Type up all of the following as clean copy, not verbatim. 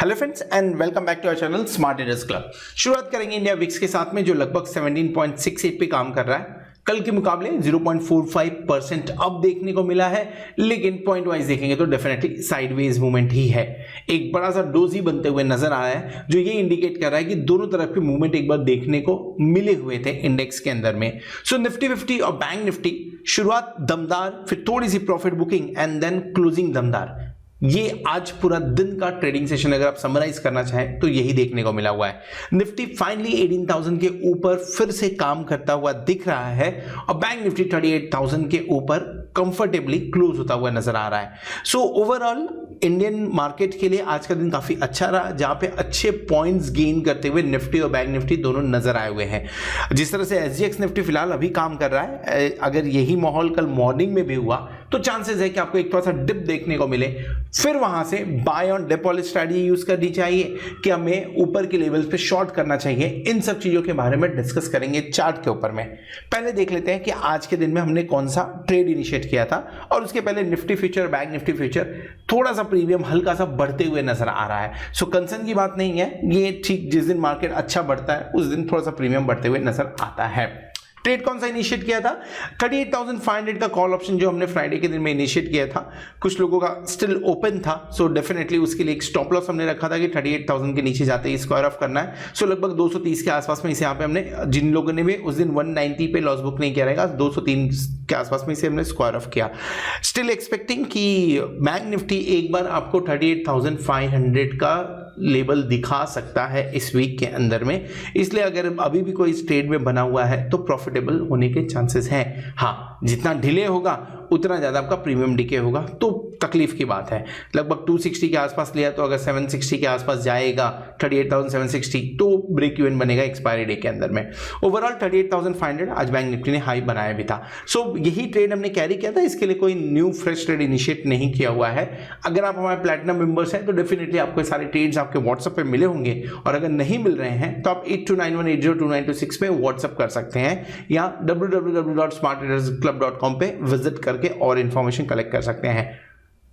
Hello friends and welcome back to our channel smart traders club. शुरुआत करेंगे India VIX के साथ में जो लगभग 17.68 पे काम कर रहा है। कल के मुकाबले 0.45% अब देखने को मिला है, लेकिन पॉइंट वाइज देखेंगे तो डेफिनेटली साइडवेज मूवमेंट ही है। एक बड़ा सा डोजी बनते हुए नजर आ रहा है जो ये इंडिकेट कर रहा है कि दोनों तरफ के मूवमेंट एक बार देखने को मिले हुए थे इंडेक्स के अंदर में। सो निफ्टी 50 और बैंक निफ्टी शुरुआत दमदार, फिर थोड़ी सी profit booking and then closing दमदार। ये आज पूरा दिन का ट्रेडिंग सेशन अगर आप समराइज करना चाहें तो यही देखने को मिला हुआ है। निफ्टी फाइनली 18,000 के ऊपर फिर से काम करता हुआ दिख रहा है और बैंक निफ्टी 38,000 के ऊपर कंफर्टेबली क्लोज होता हुआ नजर आ रहा है। सो ओवरऑल इंडियन मार्केट के लिए आज का दिन काफी अच्छा रहा, जहां पे अच्छे पॉइंट्स गेन करते हुए निफ्टी और बैंक निफ्टी दोनों नजर आए हुए हैं। जिस तरह से एसजीएक्स निफ्टी फिलहाल अभी काम कर रहा है, अगर यही माहौल कल मॉर्निंग में भी हुआ तो चांसेस है कि आपको एक थोड़ा सा डिप देखने को मिले, फिर वहां से बाय ऑन डिप वाली स्ट्रैटेजी यूज करनी चाहिए कि हमें ऊपर के लेवल्स पे शॉर्ट करना चाहिए। इन सब चीजों के बारे में डिस्कस करेंगे चार्ट के ऊपर में। पहले देख लेते हैं कि आज के दिन में हमने कौन सा ट्रेड इनिशिएट किया था, और उसके पहले Nifty future bank Nifty future थोड़ा सा प्रीमियम हल्का सा बढ़ते हुए नजर आ रहा है। सो कंसर्न की बात नहीं है, ये ठीक जिस दिन मार्केट अच्छा बढ़ता है उस दिन थोड़ा सा प्रीमियम बढ़ते हुए नजर आता है। ट्रेड कौन सा इनिशिएट किया था? 38,500 का कॉल ऑप्शन जो हमने फ्राइडे के दिन में इनिशिएट किया था। कुछ लोगों का स्टिल ओपन था, सो डेफिनेटली उसके लिए एक स्टॉप लॉस हमने रखा था कि 38,000 के नीचे जाते ही स्क्वायर ऑफ करना है। सो लगभग 230 के आसपास में इसे यहाँ पे हमने, जिन लोगों ने भी उस दिन 190 पे लॉस बुक नहीं किया रहेगा, 203 के आसपास में इसे हमने स्क्वायर ऑफ किया। स्टिल एक्सपेक्टिंग कि बैंक निफ्टी एक बार आपको 38,500 का लेवल दिखा सकता है इस वीक के अंदर में, इसलिए अगर अभी भी कोई ट्रेड में बना हुआ है तो प्रॉफिटेबल होने के चांसेस हैं। हाँ, जितना डिले होगा उतना ज्यादा आपका प्रीमियम डीके होगा, तो तकलीफ की बात है। लगभग 260 के आसपास लिया तो अगर 760 के आसपास जाएगा 38,760 तो ब्रेक इवन बनेगा एक्सपायरी डे के अंदर में। ओवरऑल 38,500 आज बैंक निफ्टी ने हाई बनाया भी था। सो यही ट्रेड हमने कैरी किया था, इसके लिए कोई न्यू फ्रेश ट्रेड इनिशिएट नहीं किया हुआ है। अगर आप हमारे प्लैटिनम मेंबर्स हैं तो डेफिनेटली आपको सारे ट्रेड्स आपके व्हाट्सएप पे मिले होंगे, और अगर नहीं मिल रहे हैं तो आप 8291802926 पे व्हाट्सएप कर सकते हैं, या www.smarttradersclub.com पे विजिट करके और इंफॉर्मेशन कलेक्ट कर सकते हैं।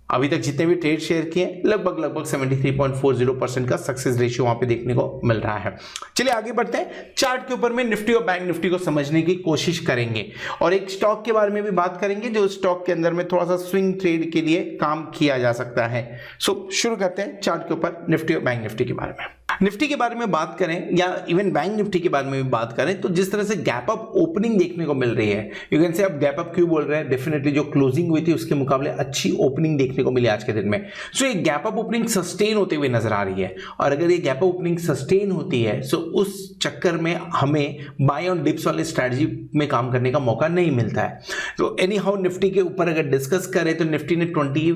अभी तक जितने भी ट्रेड शेयर किए लगभग 73.40% का सक्सेस रेशियो वहां पे देखने को मिल रहा है। चलिए आगे बढ़ते हैं, चार्ट के ऊपर में निफ्टी और बैंक निफ्टी को समझने की कोशिश करेंगे और एक स्टॉक के बारे में भी बात करेंगे जो स्टॉक के अंदर में थोड़ा सा स्विंग ट्रेड के लिए काम किया जा सकता है। सो शुरू करते हैं चार्ट के ऊपर निफ्टी और बैंक निफ्टी के बारे में। निफ्टी के बारे में बात करें या इवन बैंक निफ्टी के बारे में भी बात करें तो जिस तरह से गैप अप ओपनिंग देखने को मिल रही है, यू कैन से आप गैप अप क्यों बोल रहे हैं, डेफिनेटली जो क्लोजिंग हुई थी उसके मुकाबले अच्छी ओपनिंग देखने को मिली आज के दिन में। सो ये गैप अप ओपनिंग सस्टेन होते हुए नजर आ रही है, और अगर ये गैप अप ओपनिंग सस्टेन होती है सो उस चक्कर में हमें बाय ऑन डिप्स वाले स्ट्रैटेजी में काम करने का मौका नहीं मिलता है। तो एनी हाउ निफ्टी के ऊपर अगर डिस्कस करें तो निफ्टी ने 20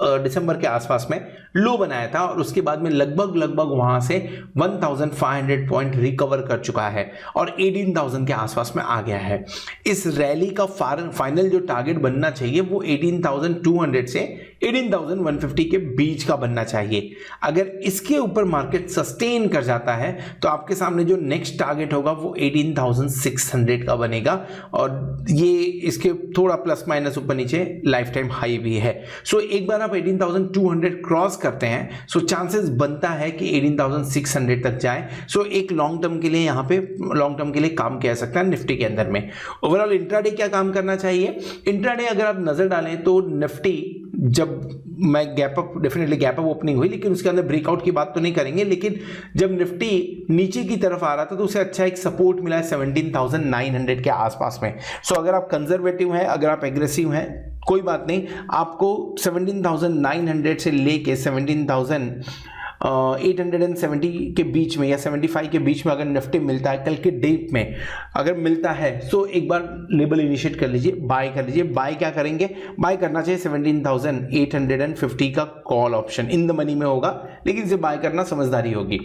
दिसंबर के आसपास में लो बनाया था, और उसके बाद में लगभग वहां से 1,500 पॉइंट रिकवर कर चुका है और 18,000 के आसपास में आ गया है। इस रैली का फाइनल जो टारगेट बनना चाहिए वो 18,200 से 18,150 के बीच का बनना चाहिए। अगर इसके ऊपर मार्केट सस्टेन कर जाता है तो आपके सामने जो नेक्स्ट टारगेट होगा वो 18,600 का बनेगा, और ये इसके थोड़ा प्लस माइनस ऊपर नीचे लाइफ टाइम हाई भी है। सो एक बार आप 18,200 क्रॉस करते हैं सो चांसेस बनता है कि 18,600 तक जाए। सो एक लॉन्ग टर्म के लिए यहाँ पे लॉन्ग टर्म के लिए काम किया सकता है निफ्टी के अंदर में। ओवरऑल इंट्राडे क्या काम करना चाहिए? इंट्राडे अगर आप नजर डालें तो निफ्टी जब मैं डेफिनेटली गैप अप ओपनिंग हुई, लेकिन उसके अंदर ब्रेकआउट की बात तो नहीं करेंगे, लेकिन जब निफ्टी नीचे की तरफ आ रहा था तो उसे अच्छा एक सपोर्ट मिला है 17,900 के आसपास में। सो अगर आप कंजर्वेटिव हैं, अगर आप एग्रेसिव हैं, कोई बात नहीं, आपको 17,900 से लेके 17,870 के बीच में या 75 के बीच में अगर निफ्टी मिलता है कल के डेट में, अगर मिलता है तो एक बार लेवल इनिशिएट कर लीजिए, बाय कर लीजिए। बाय क्या करेंगे? बाय करना चाहिए 17,850 का call option, in the money में होगा, लेकिन इसे बाय करना समझदारी होगी।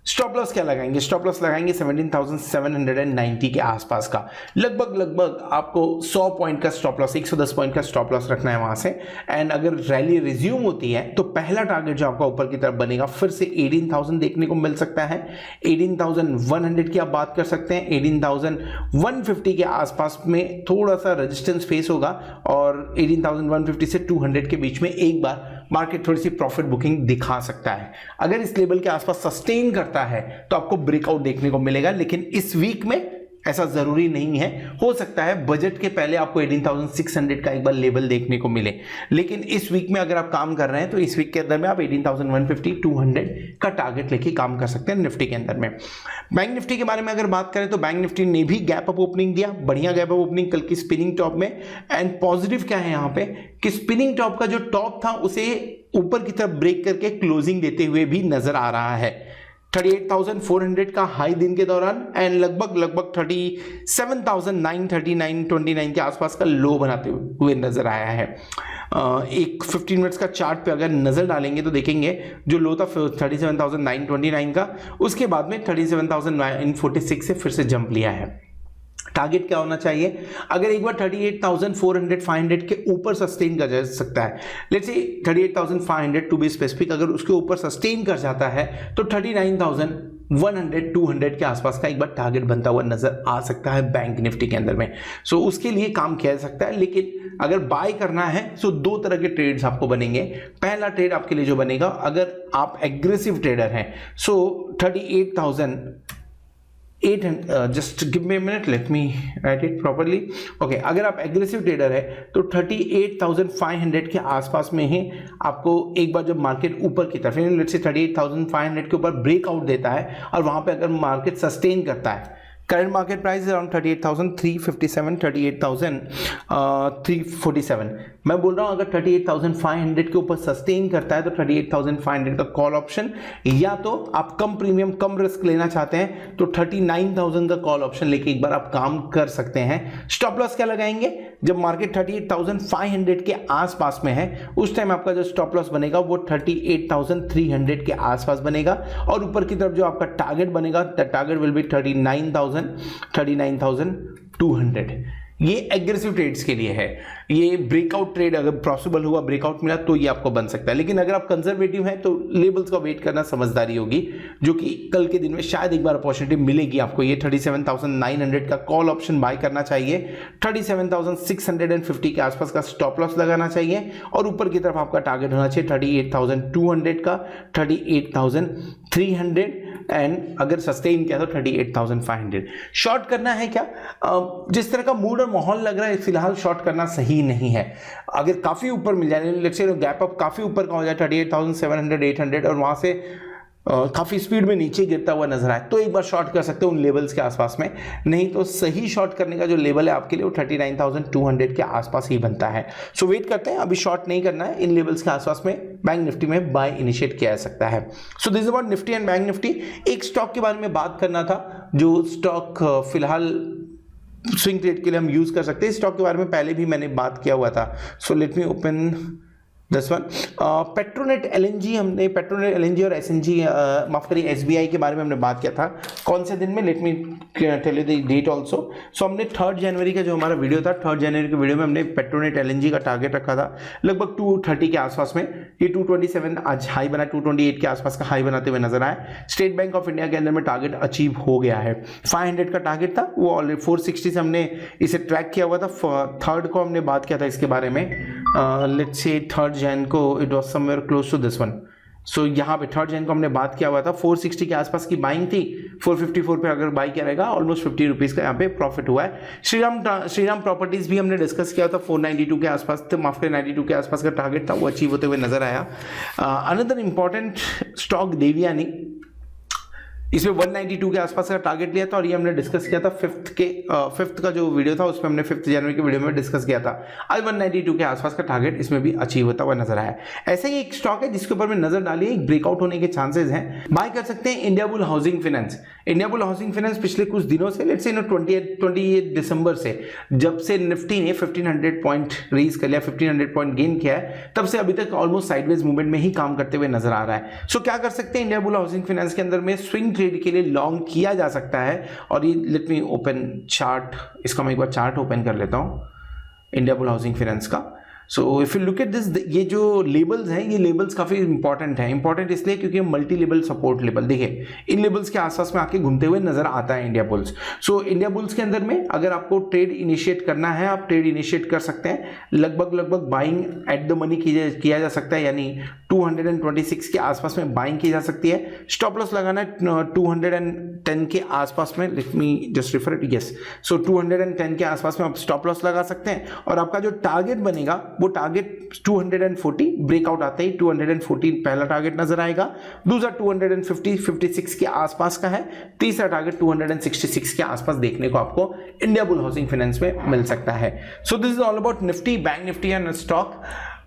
स्टॉप लॉस क्या लगाएंगे? स्टॉप लॉस लगाएंगे 17,790 के आसपास का। लगभग आपको 100 पॉइंट का स्टॉप लॉस, 110 पॉइंट का स्टॉप लॉस रखना है वहां से। एंड अगर रैली रिज्यूम होती है तो पहला टारगेट जो आपका ऊपर की तरफ बनेगा फिर से 18,000 देखने को मिल सकता है। 18,100 की आप बात कर सकते हैं, 18,150 के आसपास में थोड़ा सा रेजिस्टेंस फेस होगा, और 18,150 से 200 के बीच में एक बार मार्केट थोड़ी सी प्रॉफिट बुकिंग दिखा सकता है। अगर इस लेवल के आसपास सस्टेन करता है तो आपको ब्रेकआउट देखने को मिलेगा, लेकिन इस वीक में ऐसा जरूरी नहीं है। हो सकता है बजट के पहले आपको 18,600 का एक बार लेवल देखने को मिले, लेकिन इस वीक में अगर आप काम कर रहे हैं तो इस वीक के अंदर में आप 18,150 200 का टारगेट लेके काम कर सकते हैं निफ्टी के अंदर में। बैंक निफ्टी के बारे में अगर बात करें तो बैंक निफ्टी ने भी गैप अप ओपनिंग दिया, बढ़िया गैप अप ओपनिंग कल की स्पिनिंग टॉप में। एंड पॉजिटिव क्या है यहाँ पे कि स्पिनिंग टॉप का जो टॉप था उसे ऊपर की तरफ ब्रेक करके क्लोजिंग देते हुए भी नजर आ रहा है। 38,400 का हाई दिन के दौरान एंड लगभग 37,939.29 के आसपास का लो बनाते हुए नजर आया है। एक 15 मिनट्स का चार्ट पे अगर नजर डालेंगे तो देखेंगे जो लो था 37,929 का, उसके बाद में 37,946 से फिर से जंप लिया है। टारगेट क्या होना चाहिए? अगर एक बार 38,400 500 के ऊपर सस्टेन कर जा सकता है, let's say 38,500 to be specific, अगर उसके ऊपर सस्टेन कर जाता है तो 39,100 200 के आसपास का एक बार टारगेट बनता हुआ नजर आ सकता है बैंक निफ्टी के अंदर में। सो उसके लिए काम किया जा सकता है, लेकिन अगर बाय करना है तो दो तरह के ट्रेड्स आपको बनेंगे। पहला ट्रेड आपके लिए जो बनेगा, अगर आप एग्रेसिव ट्रेडर हैं, सो 38,800 just give me a minute, let me right it properly. Okay, अगर आप एग्रेसिव ट्रेडर है तो 38,500 के आसपास में ही आपको एक बार जब मार्केट ऊपर की तरफ लेट्स से 38,500 के ऊपर ब्रेकआउट देता है और वहां पे अगर मार्केट सस्टेन करता है, करंट मार्केट प्राइस अराउंड 38,357 38,347, मैं बोल रहा हूं अगर 38,500 के ऊपर सस्टेन करता है तो 38,500 का कॉल ऑप्शन, या तो आप कम प्रीमियम कम रिस्क लेना चाहते हैं तो 39,000 का कॉल ऑप्शन लेके एक बार आप काम कर सकते हैं। स्टॉप लॉस क्या लगाएंगे? जब मार्केट 38,500 के आसपास में है उस टाइम आपका जो स्टॉप लॉस बनेगा वो 38,300 के आसपास बनेगा, और ऊपर की तरफ जो आपका टारगेट बनेगा टारगेट विल बी 39,200। ये एग्रेसिव ट्रेड्स के लिए है। ये ब्रेकआउट ट्रेड अगर पॉसिबल हुआ, ब्रेकआउट मिला तो ये आपको बन सकता है, लेकिन अगर आप कंजर्वेटिव हैं तो लेवल्स का वेट करना समझदारी होगी, जो कि कल के दिन में शायद एक बार अपॉर्चुनिटी मिलेगी आपको। ये 37,900 का कॉल ऑप्शन बाय करना चाहिए, 37,650 के आसपास का स्टॉप लॉस लगाना चाहिए, और ऊपर की तरफ आपका टारगेट होना चाहिए 38,200 का, 38,300, एंड अगर सस्टेन किया तो 38,500। शॉर्ट करना है क्या? जिस तरह का मूड और माहौल लग रहा है फिलहाल शॉर्ट करना सही नहीं है। अगर काफी ऊपर मिल जाए, लेट्स से गैप अप काफी ऊपर का हो जाए 38,700 800 और वहां से काफी स्पीड में नीचे गिरता हुआ नजर आए तो एक बार शॉर्ट कर सकते हो उन लेवल्स के आसपास में, नहीं तो सही शॉर्ट करने का जो लेवल है आपके लिए वो 39,200 के आसपास ही बनता है। सो वेट करते हैं, अभी शॉर्ट नहीं करना है, इन लेवल्स के आसपास में बैंक निफ्टी में बाय इनिशिएट किया जा सकता है। So this is about Nifty and bank Nifty. एक स्टॉक के बारे में बात करना था, जो स्टॉक फिलहाल स्विंग ट्रेड के लिए हम यूज कर सकते हैं। स्टॉक के बारे में पहले भी मैंने बात किया हुआ था, so let me open this one. Petronet LNG, हमने पेट्रोनेट एलएनजी और एसएनजी माफ करिए एसबीआई के बारे में हमने बात किया था। कौन से दिन में? Let me tell you the date also. So हमने 3 जनवरी का जो हमारा वीडियो था, 3 जनवरी के वीडियो में हमने पेट्रोनेट एलएनजी का टारगेट रखा था लगभग 230 के आसपास में। ये 227 आज हाई बना, 228 के आसपास का हाई बनाते हुए नजर आया। स्टेट बैंक ऑफ इंडिया के अंदर में टारगेट अचीव हो गया है। 500 का टारगेट था, वो ऑलरेडी 460 से हमने इसे ट्रैक किया हुआ था। 3rd को हमने बात किया था इसके बारे में, लेट्स से 3rd जैन को it was somewhere close to this one. So यहाँ पे 3rd जैन को हमने बात किया हुआ था, 460 के आसपास की बाइंग थी, 454 पे अगर बाई किया रहेगा ऑलमोस्ट 50 रुपीज का यहाँ पे प्रॉफिट हुआ है। श्रीराम प्रॉपर्टीज भी हमने डिस्कस किया था, 492 के आसपास, तो माफ करें 92 के आसपास का टारगेट था, वो अचीव होते हुए नजर आया। अनदर इंपॉर्टेंट स्टॉक देवयानी, इसमें 192 के आसपास का टारगेट लिया था, और ये हमने डिस्कस किया था 5th का जो वीडियो था उसमें हमने 5th जनवरी के वीडियो में डिस्कस किया था। आज 192 के आसपास का टारगेट इसमें भी अचीव होता हुआ नजर आया। ऐसा ही एक स्टॉक है जिसके ऊपर में नजर डालिए, एक ब्रेकआउट होने के चांसेस हैं, बाय कर सकते हैं। Indiabulls housing finance. Indiabulls housing finance पिछले कुछ दिनों से, लेट्स से 28 दिसंबर से, जब से निफ्टी ने 1500 पॉइंट रेज कर लिया, 1500 पॉइंट गेन किया है, तब से अभी तक ऑलमोस्ट साइडवेज मूवमेंट में ही काम करते हुए नजर आ रहा है। सो क्या कर सकते हैं? इंडियाबुल हाउसिंग फाइनेंस के अंदर में स्विंग ट्रेड के लिए लॉन्ग किया जा सकता है। और ये लेट मी ओपन चार्ट, इसका मैं एक बार चार्ट ओपन कर लेता हूं इंडियाबुल हाउसिंग फाइनेंस का। So if you look at this, ये जो लेबल्स हैं, ये लेबल्स काफी इंपॉर्टेंट है। इंपॉर्टेंट इसलिए क्योंकि मल्टी लेवल सपोर्ट लेवल, देखिए इन लेबल्स के आसपास में आके घूमते हुए नजर आता है India bulls. So India bulls के अंदर में अगर आपको ट्रेड इनिशिएट करना है, आप ट्रेड इनिशिएट कर सकते हैं। लगभग बाइंग एट द मनी किया जा सकता है, यानी 226 के आसपास में बाइंग की जा सकती है। स्टॉप लॉस लगाना है 210 के आसपास में, let me just refer it, yes. So 210 के आसपास में आप स्टॉप लॉस लगा सकते हैं और आपका जो टारगेट बनेगा वो टारगेट 240, ब्रेकआउट आते ही 240 पहला टारगेट नजर आएगा, दूसरा 256 के आसपास का है, तीसरा टारगेट 266 के आसपास देखने को आपको इंडिया बुल हाउसिंग फाइनेंस में मिल सकता है। So this is all about Nifty, bank Nifty and stock.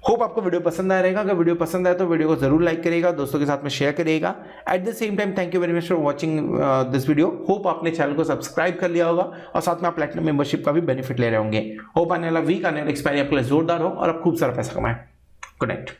Hope आपको वीडियो पसंद आया रहेगा। अगर वीडियो पसंद आए तो वीडियो को जरूर लाइक करिएगा, दोस्तों के साथ में शेयर करिएगा। At the same time thank you very much for watching this video. Hope आपने चैनल को सब्सक्राइब कर लिया होगा और साथ में आप प्लैटिनम मेंबरशिप का भी बेनिफिट ले रहे होंगे। होप आने वाला वीक, आने वाला एक्सपायरी आपके लिए जोरदार हो और आप खूब सारा पैसा कमाएं। Good night.